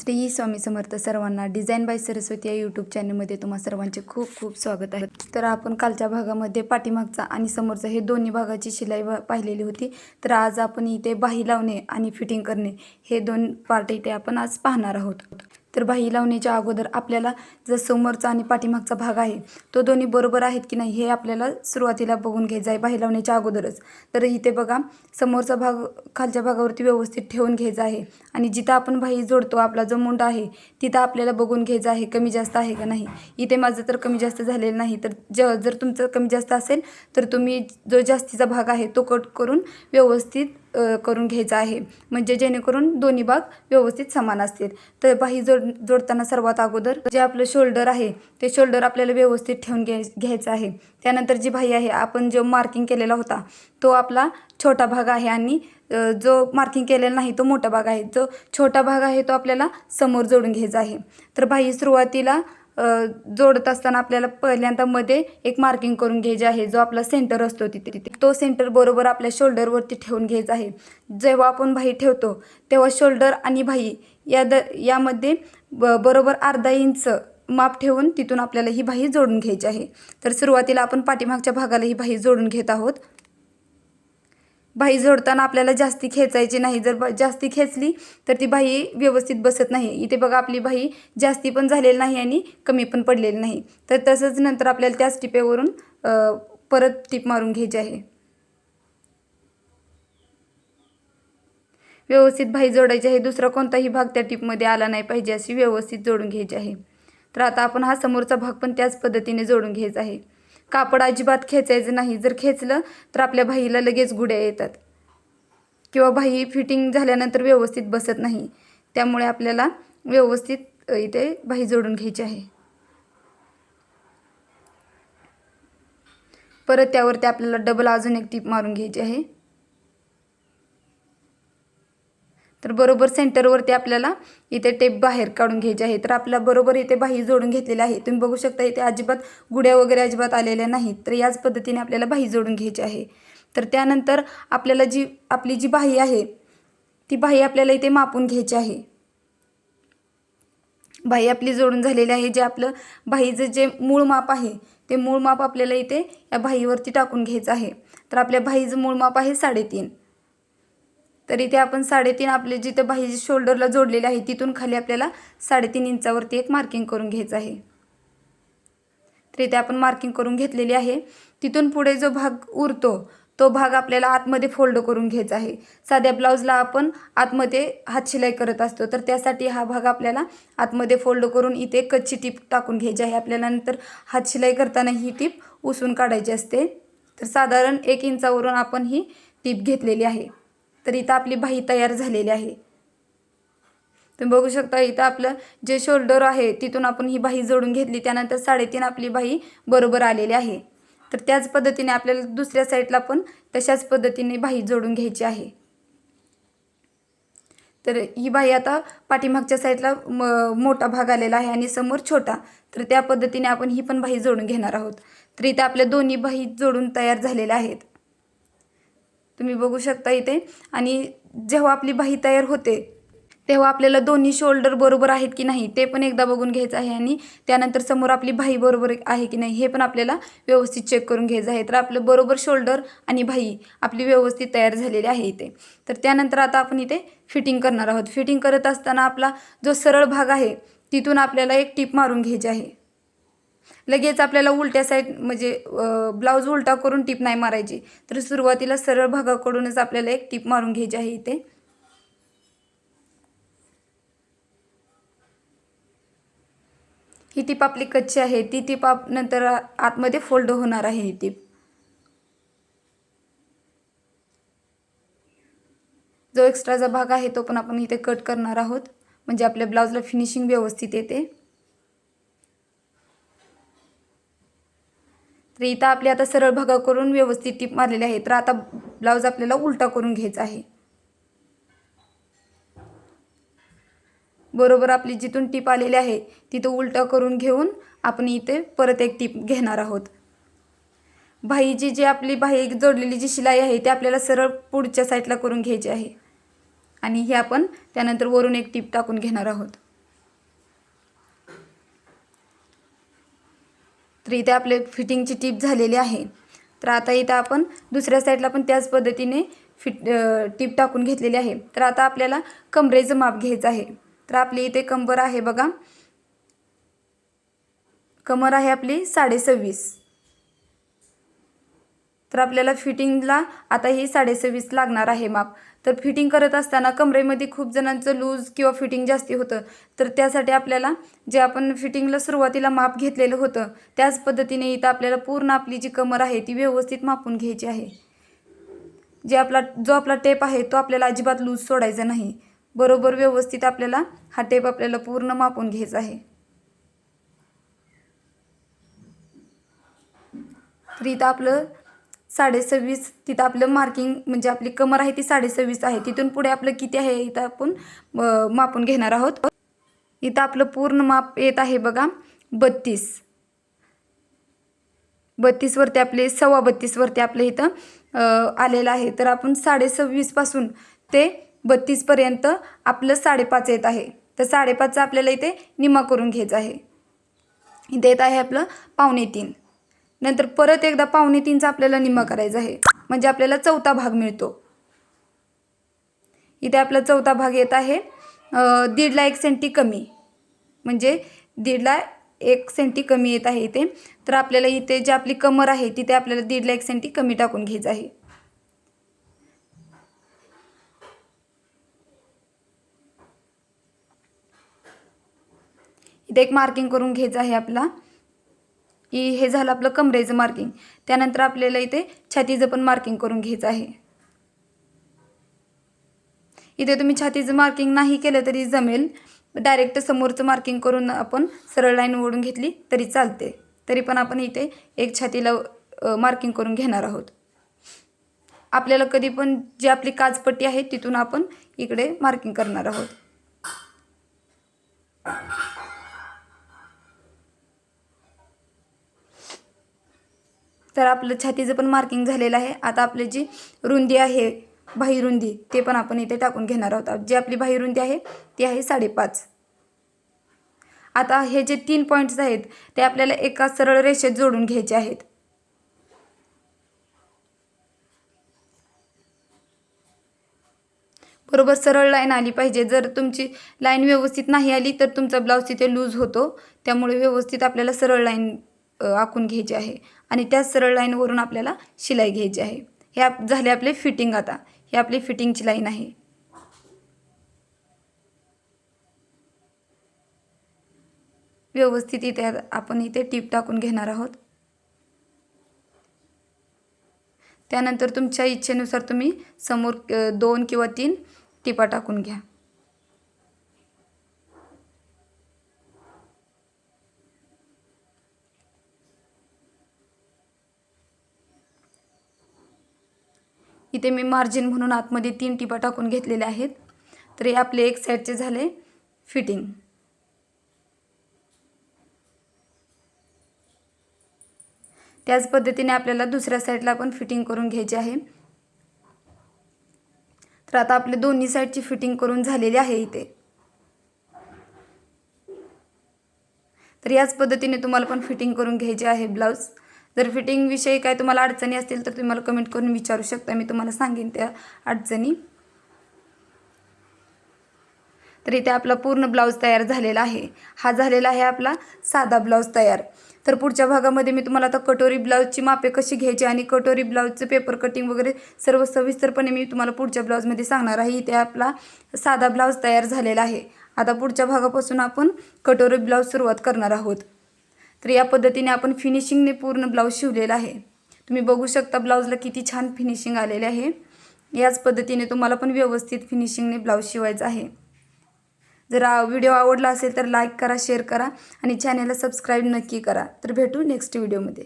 श्री स्वामी समर्थ सर्वांना design bye Saraswati या YouTube चॅनलमध्ये तुम्हा सर्वांचे खूप खूप स्वागत आहे। तर आपण कालच्या भागामध्ये पाठीमागचा आणि समोरचा हे दोन्ही भागाची शिलाई पाहिलेली होती। तर आज आपण इथे बाही लावणे आणि फिटिंग करणे हे दोन पार्ट इथे आपण आज पाहणार आहोत। तर बाही लावण्याच्या अगोदर आपल्याला जो समोरचा आणि पाठीमागचा भाग आहे तो दोन्ही बरोबर आहेत की नाही हे आपल्याला सुरुवातीला बघून घ्यायचं आहे बाही लावण्याच्या अगोदरच। तर इथे बघा समोरचा भाग खालच्या भागावरती व्यवस्थित ठेवून घ्यायचा आहे आणि जिथे आपण बाही जोडतो आपला जो मुंडा आहे तिथे आपल्याला बघून घ्यायचं आहे कमी जास्त आहे का नाही। इथे माझं तर कमी जास्त झालेलं नाही, तर जर तुमचं कमी जास्त असेल तर तुम्ही जो जास्तीचा भाग आहे तो कट करून व्यवस्थित करून घ्यायचा आहे, म्हणजे जेणेकरून दोन्ही भाग व्यवस्थित समान असतील। तर बाही जोडताना सर्वात अगोदर जे आपलं शोल्डर आहे ते शोल्डर आपल्याला व्यवस्थित ठेवून घ्यायचं आहे। त्यानंतर जी बाही आहे आपण जो मार्किंग केलेला होता तो आपला छोटा भाग आहे आणि जो मार्किंग केलेला नाही तो मोठा भाग आहे। जो छोटा भाग आहे तो आपल्याला समोर जोडून घ्यायचा आहे। तर बाही सुरुवातीला जोडत असताना आपल्याला पहिल्यांदा मध्ये एक मार्किंग करून घ्यायचे आहे, जो आपला सेंटर असतो तिथे तो सेंटर बरोबर आपल्या शोल्डरवरती ठेवून घ्यायचा आहे। जेव्हा आपण बाही ठेवतो तेव्हा शोल्डर आणि बाही यामध्ये बरोबर अर्धा इंच माप ठेवून तिथून आपल्याला ही बाही जोडून घ्यायची आहे। तर सुरुवातीला आपण पाठीमागच्या भागाला ही बाही जोडून घेत आहोत। बाही जोडताना आपल्याला जास्ती खेचायची नाही, जर जास्ती खेचली तर ती बाही व्यवस्थित बसत नाही। इथे बघा आपली बाही जास्ती पण झालेली नाही आणि कमी पण पडलेली नाही। तर तसंच नंतर आपल्याला त्याच टिपेवरून परत टिप मारून घ्यायची आहे। व्यवस्थित बाही जोडायची आहे, दुसरा कोणताही भाग त्या टिपमध्ये आला नाही पाहिजे अशी व्यवस्थित जोडून घ्यायची आहे। तर आता आपण हा समोरचा भाग पण त्याच पद्धतीने जोडून घ्यायचा आहे। कापड अजिबात खेचायचं नाही, जर खेचलं तर आपल्या बाहीला लगेच गुड्या येतात किंवा बाही फिटिंग झाल्यानंतर व्यवस्थित बसत नाही। त्यामुळे आपल्याला व्यवस्थित इथे बाही जोडून घ्यायची आहे। परत त्यावरती आपल्याला डबल अजून एक टिप मारून घ्यायची आहे। तर बरोबर सेंटरवरती आपल्याला इथे टेप बाहेर काढून घ्यायची आहे। तर आपला बरोबर इथे बाही जोडून घेतलेली आहे, तुम्ही बघू शकता इथे अजिबात गुड्या वगैरे अजिबात आलेल्या नाहीत। तर याच पद्धतीने आपल्याला बाही जोडून घ्यायची आहे। तर त्यानंतर आपल्याला आपली जी बाही आहे ती बाही आपल्याला इथे मापून घ्यायची आहे। बाही आपली जोडून झालेली आहे, जे आपलं बाहीचं जे मूळ माप आहे ते मूळ माप आपल्याला इथे या बाहीवरती टाकून घ्यायचं आहे। तर आपल्या बाहीचं मूळ माप आहे 3.5। तर इथे आपण 3.5 आपले जिथे बाही शोल्डरला जोडलेले आहे तिथून खाली आपल्याला 3.5 इंचावरती एक मार्किंग करून घ्यायचं आहे। तर इथे आपण मार्किंग करून घेतलेली आहे। तिथून पुढे जो भाग उरतो तो भाग आपल्याला आतमध्ये फोल्ड करून घ्यायचा आहे। साध्या ब्लाउजला आपण आतमध्ये हात शिलाई करत असतो, तर त्यासाठी हा भाग आपल्याला आतमध्ये फोल्ड करून इथे कच्ची टीप टाकून घ्यायची आहे। आपल्याला नंतर हात शिलाई करताना ही टीप उसवून काढायची असते। तर साधारण 1 इंचावरून आपण ही टीप घेतलेली आहे। तर इथं आपली बाही तयार झालेली आहे। तुम्ही बघू शकता इथं आपलं जे शोल्डर आहे तिथून आपण ही बाही जोडून घेतली, त्यानंतर 3.5 आपली बाही बरोबर आलेली आहे। तर त्याच पद्धतीने आपल्याला दुसऱ्या साईडला पण तशाच पद्धतीने बाही जोडून घ्यायची आहे। तर ही बाही आता पाठीमागच्या साईडला मोठा भाग आलेला आहे आणि समोर छोटा, तर त्या पद्धतीने आपण ही पण बाही जोडून घेणार आहोत। तर इथे आपल्या दोन्ही बाही जोडून तयार झालेल्या आहेत, तुम्ही बघू शकता इथे। आणि जेव्हा आपली बाही तयार होते तेव्हा आपल्याला दोन्ही शोल्डर बरोबर आहेत की नाही ते पण एकदा बघून घ्यायचं आहे आणि त्यानंतर समोर आपली बाही बरोबर आहे की नाही हे पण आपल्याला व्यवस्थित चेक करून घ्यायचं आहे। तर आपलं बरोबर शोल्डर आणि बाही आपली व्यवस्थित तयार झालेली आहे इथे। तर त्यानंतर आता आपण इथे फिटिंग करणार आहोत। फिटिंग करत असताना आपला जो सरळ भाग आहे तिथून आपल्याला एक टीप मारून घ्यायची आहे। लगेच आपल्याला उलट्या साईड म्हणजे ब्लाऊज उलटा करून टीप नाही मारायची, तर सुरुवातीला सरळ भागाकडूनच आपल्याला एक टीप मारून घ्यायची आहे इथे। ही टीप आपली कच्ची आहे, ती टीप नंतर आतमध्ये फोल्ड होणार आहे। ही टीप जो एक्स्ट्राचा भाग आहे तो पण आपण इथे कट करणार आहोत, म्हणजे आपल्या ब्लाऊजला फिनिशिंग व्यवस्थित येते। तर इथं आपली आता सरळ भागाकडून व्यवस्थित टीप मारलेली आहे। तर आता ब्लाऊज आपल्याला उलटा करून घ्यायचा आहे। बरोबर आपली जिथून टीप आलेली आहे तिथं उलटा करून घेऊन आपण इथे परत एक टीप घेणार आहोत। बाहीची जी आपली बाही जोडलेली जी शिलाई आहे ती आपल्याला सरळ पुढच्या साईडला करून घ्यायची आहे आणि ही आपण त्यानंतर वरून एक टीप टाकून घेणार आहोत। तर इथे आपले फिटिंगची टीप झालेली आहे. तर आता इथं आपण दुसऱ्या साईडला पण त्याच पद्धतीने टीप टाकून घेतलेली आहे. तर आता आपल्याला कमरेचं माप घ्यायचं आहे. तर आपली इथे कंबर आहे बघा, कमर आहे आपली 26.5. तर आपल्याला फिटिंगला आता ही 26.5 लागणार आहे माप. तर फिटिंग करत असताना कमरेमध्ये खूप जणांचं लूज किंवा फिटिंग जास्ती होतं. तर त्यासाठी आपल्याला जे आपण फिटिंगला सुरुवातीला माप घेतलेलं होतं त्याच पद्धतीने इथं आपल्याला पूर्ण आपली जी कमर आहे ती व्यवस्थित मापून घ्यायची आहे. जो आपला टेप आहे तो आपल्याला अजिबात लूज सोडायचा नाही. बरोबर व्यवस्थित आपल्याला हा टेप आपल्याला पूर्ण मापून घ्यायचा आहे. तर इथं आपलं 26.5 तिथं आपलं मार्किंग म्हणजे आपली कमर आहे ती 26.5 आहे. तिथून पुढे आपलं किती आहे इथं आपण मापून घेणार आहोत. इथं आपलं पूर्ण माप येत आहे बघा 32. 32 वरती आपले 32.25 वरती आपलं इथं आलेलं आहे. तर आपण 26.5 पासून ते 32 पर्यंत आपलं 5.5 येत आहे. तर 5.5 आपल्याला इथे निम्मा करून घ्यायचं आहे. इथे येत आहे आपलं 2.25. नंतर परत एकदा 2.25चा आपल्याला निम्मा करायचा आहे, म्हणजे आपल्याला चौथा भाग मिळतो. इथे आपला चौथा भाग येत आहे 1.5ला 1 सेंटी कमी, म्हणजे 1.5ला 1 सेंटी कमी येत आहे इथे. तर आपल्याला इथे जी आपली कमर आहे तिथे आपल्याला 1.5ला 1 सेंटी कमी टाकून घ्यायचं आहे. इथे एक मार्किंग करून घ्यायचं आहे आपला. हे झालं आपलं कमरेचं मार्किंग. त्यानंतर आपल्याला इथे छातीचं पण मार्किंग करून घ्यायचं आहे. इथे तुम्ही छातीचं मार्किंग नाही केलं तरी जमेल, डायरेक्ट समोरचं मार्किंग करून आपण सरळ लाईन ओढून घेतली तरी चालते. तरी पण आपण इथे एक छातीला मार्किंग करून घेणार आहोत. आपल्याला कधी पण जी आपली काचपट्टी आहे तिथून आपण इकडे मार्किंग करणार आहोत. तर आपलं छातीचं पण मार्किंग झालेलं आहे. आता आपली जी रुंदी आहे बाहीरुंदी ते पण आपण इथे टाकून घेणार आहोत. जी आपली बाहीरुंदी आहे ती आहे 5.5. आता हे जे 3 पॉईंट्स आहेत ते आपल्याला एका सरळ रेषेत जोडून घ्यायचे आहेत. बरोबर सरळ लाईन आली पाहिजे. जर तुमची लाईन व्यवस्थित नाही आली तर तुमचा ब्लाऊज तिथे लूज होतो. त्यामुळे व्यवस्थित आपल्याला सरळ लाईन आखून घ्यायची आहे आणि त्याच सरळ लाईनवरून आपल्याला शिलाई घ्यायची आहे. हे झाले आपले फिटिंग. आता ही आपली फिटिंगची लाईन आहे. व्यवस्थित इथे आपण इथे टीप टाकून घेणार आहोत. त्यानंतर तुमच्या इच्छेनुसार तुम्ही समोर 2 किंवा 3 टिपा टाकून घ्या. इथे मी मार्जिन म्हणून आतमध्ये 3 टिपा टाकून घेतलेल्या आहेत. तर हे आपले एक साईडचे झाले फिटिंग. त्याच पद्धतीने आपल्याला दुसऱ्या साईडला पण फिटिंग करून घ्यायची आहे. तर आता आपले दोन्ही साईडची फिटिंग करून झालेली आहे इथे. तर याच पद्धतीने तुम्हाला पण फिटिंग करून घ्यायची आहे ब्लाऊज. जर फिटिंग विषयी काय तुम्हाला अडचणी असतील तर तुम्ही मला कमेंट करून विचारू शकता, मी तुम्हाला सांगेन त्या अडचणी. तर इथे आपला पूर्ण ब्लाऊज तयार झालेला आहे. हा झालेला आहे आपला साधा ब्लाऊज तयार. तर पुढच्या भागामध्ये मी तुम्हाला आता कटोरी ब्लाऊजची मापे कशी घ्यायची आणि कटोरी ब्लाऊजचं पेपर कटिंग वगैरे सर्व सविस्तरपणे मी तुम्हाला पुढच्या ब्लाऊजमध्ये सांगणार आहे. इथे आपला साधा ब्लाऊज तयार झालेला आहे. आता पुढच्या भागापासून आपण कटोरी ब्लाऊज सुरुवात करणार आहोत. तर या पद्धतीने आपण फिनिशिंगने पूर्ण ब्लाऊज शिवलेला आहे. तुम्ही बघू शकता ब्लाऊजला किती छान फिनिशिंग आलेले आहे. याच पद्धतीने तुम्हाला पण व्यवस्थित फिनिशिंगने ब्लाऊज शिवायचा आहे. जर व्हिडिओ आवडला असेल तर लाईक करा, शेअर करा आणि चॅनलला सबस्क्राईब नक्की करा. तर भेटू नेक्स्ट व्हिडिओमध्ये.